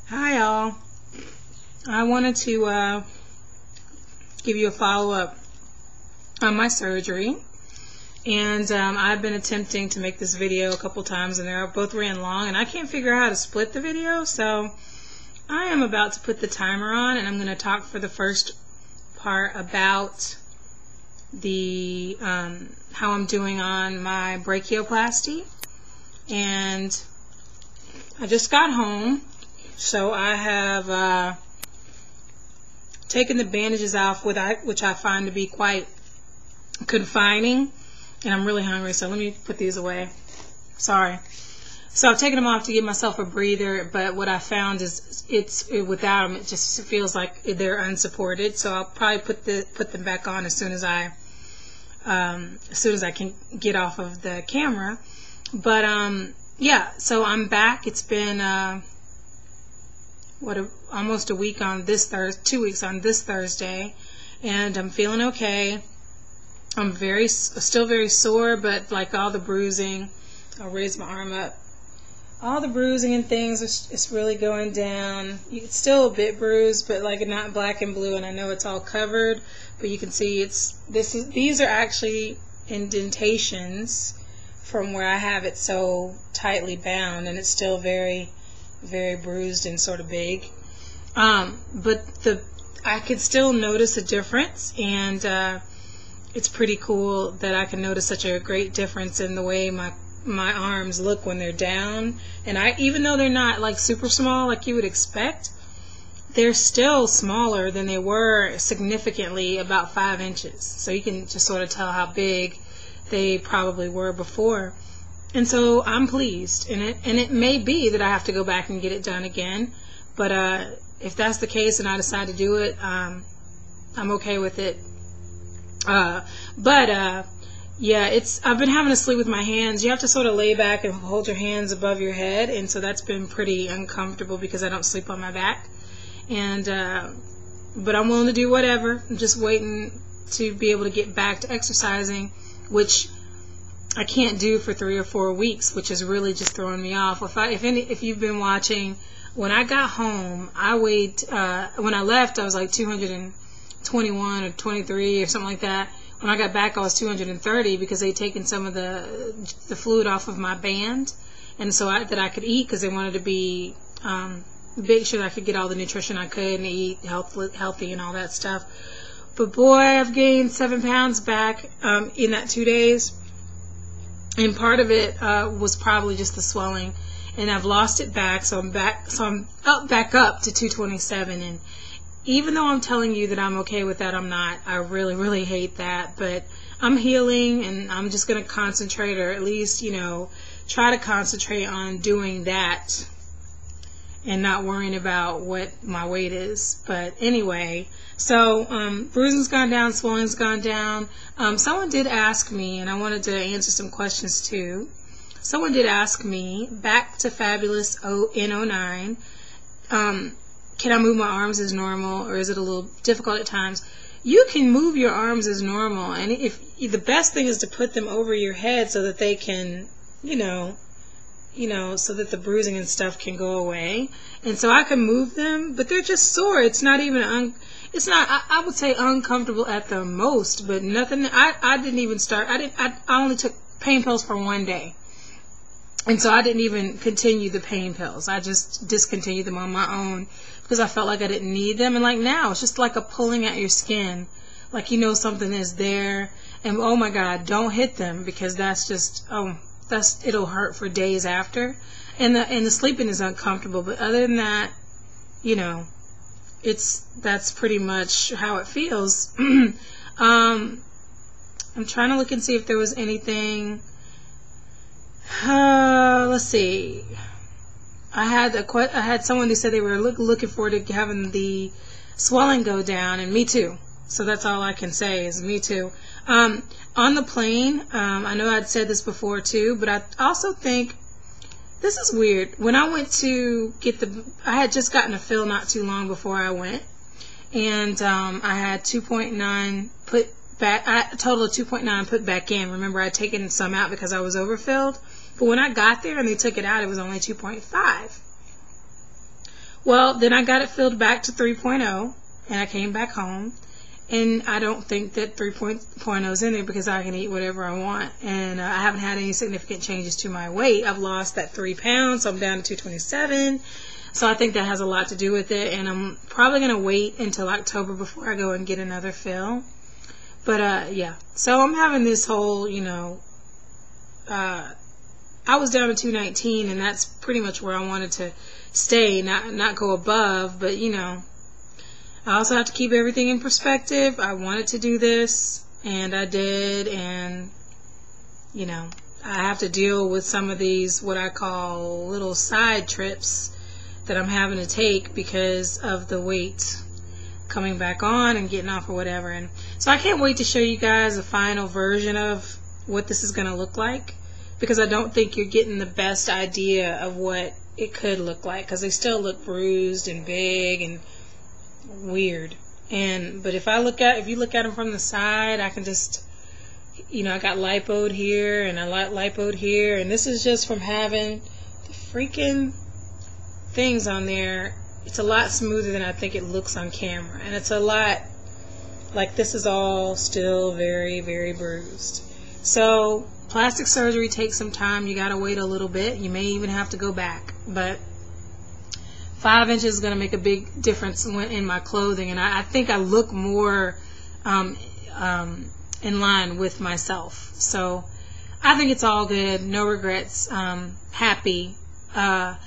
Hi y'all. I wanted to give you a follow-up on my surgery, and I've been attempting to make this video a couple times and they both ran long and I can't figure out how to split the video, so I am about to put the timer on and I'm going to talk for the first part about the how I'm doing on my Braichioplasty. And I just got home, so I have taken the bandages off, which I find to be quite confining, and I'm really hungry, so let me put these away. Sorry. So I've taken them off to give myself a breather, but what I found is without them, it just feels like they're unsupported. So I'll probably put them back on as soon as I can get off of the camera. But yeah, so I'm back. It's been almost a week on this Thursday, 2 weeks on this Thursday, and I'm feeling okay. I'm still very sore, but like all the bruising, I'll raise my arm up. All the bruising and things, it's really going down. It's still a bit bruised, but like not black and blue, and I know it's all covered, but you can see these are actually indentations from where I have it so tightly bound, and it's still very, very bruised and sort of big. But I can still notice a difference, and it's pretty cool that I can notice such a great difference in the way my arms look when they're down. And even though they're not like super small like you would expect, they're still smaller than they were significantly, about 5 inches. So you can just sort of tell how big they probably were before. And so I'm pleased, and it may be that I have to go back and get it done again, but if that's the case and I decide to do it, I'm okay with it. Yeah, I've been having to sleep with my hands. You have to sort of lay back and hold your hands above your head, and so that's been pretty uncomfortable because I don't sleep on my back. And but I'm willing to do whatever. I'm just waiting to be able to get back to exercising, which I can't do for 3 or 4 weeks, which is really just throwing me off. If you've been watching, when I got home, I weighed, when I left, I was like 221 or 23 or something like that. When I got back, I was 230 because they'd taken some of the fluid off of my band, and so that I could eat, because they wanted to be make sure that I could get all the nutrition I could and eat healthy and all that stuff. But boy, I've gained 7 pounds back in that 2 days. And part of it was probably just the swelling, and I've lost it back, so I'm back. So I'm back up to 227. And even though I'm telling you that I'm okay with that, I'm not. I really, really hate that. But I'm healing, and I'm just going to concentrate, or at least, try to concentrate on doing that and not worrying about what my weight is. But anyway, so bruising's gone down, swelling's gone down. Someone did ask me, and I wanted to answer some questions too. Someone did ask me, back to Fabulous in 09, can I move my arms as normal, or is it a little difficult at times? You can move your arms as normal, and the best thing is to put them over your head so that they can, so that the bruising and stuff can go away. And so I can move them, but they're just sore. It's not even it's not, I would say, uncomfortable at the most, but nothing. I didn't even start. I only took pain pills for 1 day, and so I didn't even continue the pain pills. I just discontinued them on my own because I felt like I didn't need them. And like now, it's just like a pulling at your skin, like something is there, and oh my God, don't hit them, because that's just it'll hurt for days after, and the sleeping is uncomfortable. But other than that, that's pretty much how it feels. I'm trying to look and see if there was anything. Let's see. I had someone who said they were looking forward to having the swelling go down, and me too. So that's all I can say is me too. On the plane, I know I'd said this before too, but I also think this is weird. When I went to get I had just gotten a fill not too long before I went, and I had 2.9 put back, a total of 2.9 put back in. Remember, I'd taken some out because I was overfilled, but when I got there and they took it out, it was only 2.5. Well, then I got it filled back to 3.0, and I came back home. And I don't think that 3.0 is in there because I can eat whatever I want. And I haven't had any significant changes to my weight. I've lost that 3 pounds, so I'm down to 227. So I think that has a lot to do with it. And I'm probably going to wait until October before I go and get another fill. But, yeah. So I'm having this whole, you know, I was down to 219, and that's pretty much where I wanted to stay, not go above. But, you know, I also have to keep everything in perspective. I wanted to do this, and I did, and, you know, I have to deal with some of these, what I call little side trips that I'm having to take because of the weight coming back on and getting off or whatever. And so I can't wait to show you guys a final version of what this is going to look like, because I don't think you're getting the best idea of what it could look like, because they still look bruised and big and weird. But if you look at them from the side, I can just, you know, I got lipoed here and I lipoed here, and this is just from having the freaking things on there. It's a lot smoother than I think it looks on camera, and it's a lot, like, this is all still very, very bruised. So plastic surgery takes some time. You gotta wait a little bit. You may even have to go back, but 5 inches is going to make a big difference in my clothing, and I think I look more in line with myself. So I think it's all good. No regrets. Happy. But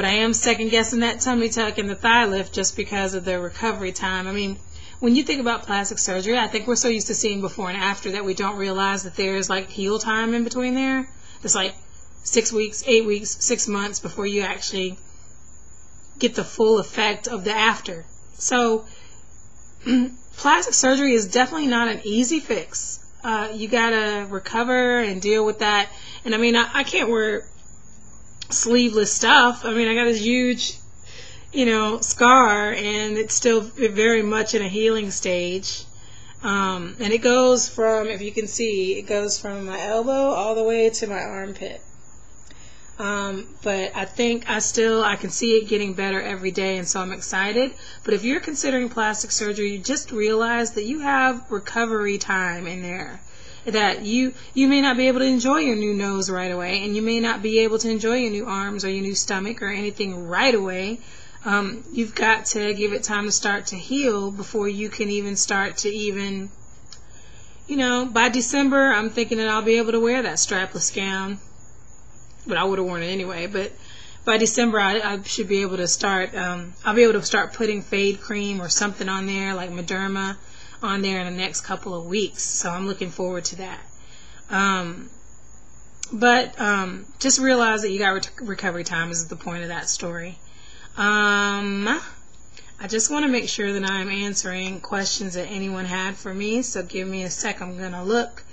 I am second guessing that tummy tuck and the thigh lift just because of the recovery time. I mean, when you think about plastic surgery, I think we're so used to seeing before and after that we don't realize that there's like heal time in between there. It's like 6 weeks, 8 weeks, 6 months before you actually get the full effect of the after. So plastic surgery is definitely not an easy fix. You gotta recover and deal with that. And I mean, I can't wear sleeveless stuff. I mean, I got this huge, you know, scar, and it's still very much in a healing stage. And it goes from, if you can see, it goes from my elbow all the way to my armpit. But I think I can see it getting better every day, and so I'm excited. But if you're considering plastic surgery, you just realize that you have recovery time in there. That you may not be able to enjoy your new nose right away, and you may not be able to enjoy your new arms or your new stomach or anything right away. You've got to give it time to start to heal before you can even start to you know, by December, I'm thinking that I'll be able to wear that strapless gown. But I would have worn it anyway. But by December, I should be able to start, I'll be able to start putting fade cream or something on there, like Mederma, on there in the next couple of weeks. So I'm looking forward to that. Just realize that you got recovery time is the point of that story. I just want to make sure that I'm answering questions that anyone had for me. So give me a sec. I'm going to look.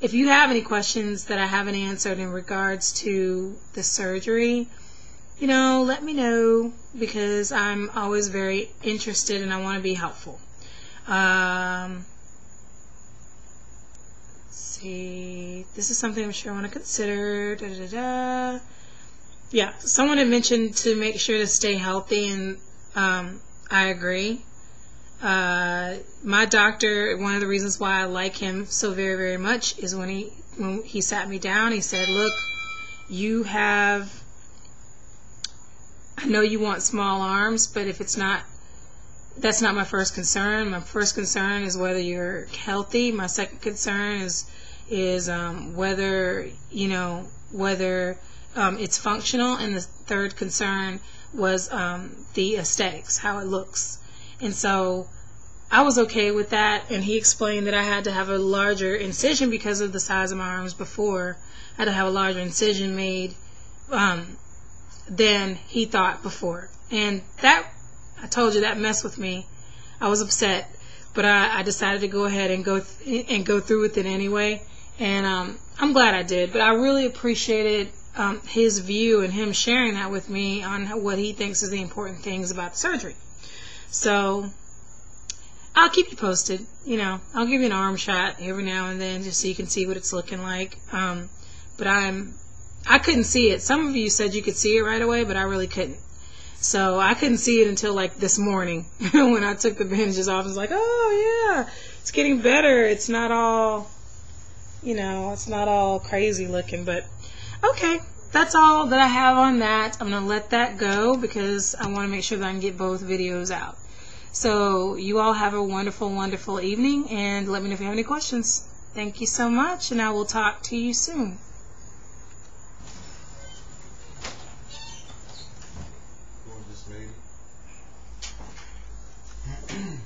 If you have any questions that I haven't answered in regards to the surgery, you know, let me know, because I'm always very interested and I want to be helpful. Let's see. This is something I'm sure I want to consider. Yeah, someone had mentioned to make sure to stay healthy, and I agree. My doctor, one of the reasons why I like him so very, very much is when he sat me down, he said, look, I know you want small arms, but if it's not, that's not my first concern. My first concern is whether you're healthy. My second concern is whether it's functional, and the third concern was the aesthetics, how it looks. And so I was okay with that, and he explained that I had to have a larger incision because of the size of my arms before. I had to have a larger incision made than he thought before. And that, I told you, that messed with me. I was upset, but I decided to go ahead and go through with it anyway. And I'm glad I did. But I really appreciated his view and him sharing that with me on what he thinks is the important things about the surgery. So I'll keep you posted. You know, I'll give you an arm shot every now and then just so you can see what it's looking like. But I couldn't see it. Some of you said you could see it right away, but I really couldn't. So I couldn't see it until like this morning when I took the bandages off. I was like, oh yeah, it's getting better. It's not all, it's not all crazy looking. But okay, that's all that I have on that. I'm going to let that go because I want to make sure that I can get both videos out. So you all have a wonderful, wonderful evening, and let me know if you have any questions. Thank you so much, and I will talk to you soon. This lady.